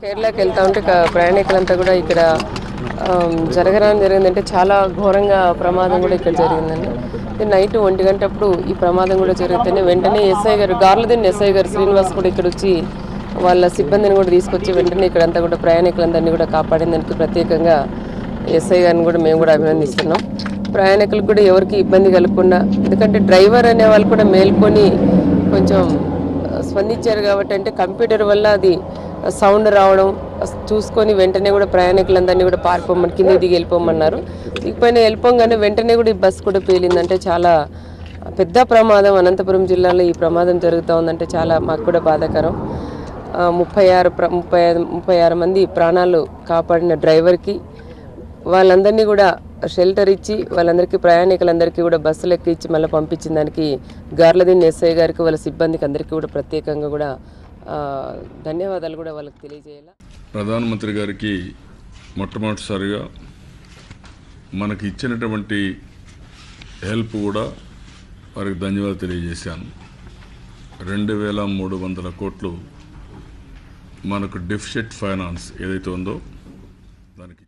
కేరళకి వెళ్తా ఉంటే ప్రయాణికులంతా కూడా ఇక్కడ జరిగిందంటే చాలా ఘోరంగా ప్రమాదం కూడా ఇక్కడ జరిగిందండి. నైట్ 1 గంటప్పుడు ఈ ప్రమాదం కూడా జరిగితేనే వెంటనే ఎస్ఐ గారు గార్లదిన్ ఎస్ఐ గారు శ్రీనివాస్ కూడా ఇక్కడ వచ్చి వాళ్ళ సిబ్బందిని కూడా తీసుకొచ్చి వెంటనే ఇక్కడంతా కూడా ప్రయాణికులందరినీ కూడా కాపాడిన దానికి ప్రత్యేకంగా ఎస్ఐ గారిని కూడా మేము కూడా అభినందిస్తున్నాం. ప్రయాణికులకు కూడా ఎవరికి ఇబ్బంది కలగకుండా, ఎందుకంటే డ్రైవర్ అనే వాళ్ళు కూడా మేల్కొని కొంచెం స్పందించారు కాబట్టి, అంటే కంప్యూటర్ వల్ల అది సౌండ్ రావడం చూసుకొని వెంటనే కూడా ప్రయాణికులందరినీ కూడా పారిపోమని కింద దిగి వెళ్ళిపోమన్నారు. దిగిపోయిన వెళ్ళిపోగానే వెంటనే కూడా ఈ బస్సు కూడా పేలిందంటే చాలా పెద్ద ప్రమాదం. అనంతపురం జిల్లాలో ఈ ప్రమాదం జరుగుతూ ఉందంటే చాలా మాకు కూడా బాధాకరం. 36 మంది ప్రాణాలు కాపాడిన డ్రైవర్కి, వాళ్ళందరినీ కూడా షెల్టర్ ఇచ్చి వాళ్ళందరికీ ప్రయాణికులందరికీ కూడా బస్సులు ఎక్కించి మళ్ళీ పంపించిన దానికి గార్లదిన్ ఎస్ఐ గారికి వాళ్ళ సిబ్బందికి అందరికీ కూడా ప్రత్యేకంగా కూడా ధన్యవాదాలు కూడా వాళ్ళకి తెలియజేయాలి. ప్రధానమంత్రి గారికి మొట్టమొదటిసారిగా మనకి ఇచ్చినటువంటి హెల్ప్ కూడా వారికి ధన్యవాదాలు తెలియజేశాను. 2300 కోట్లు మనకు డెఫిసిట్ ఫైనాన్స్ ఏదైతే ఉందో దానికి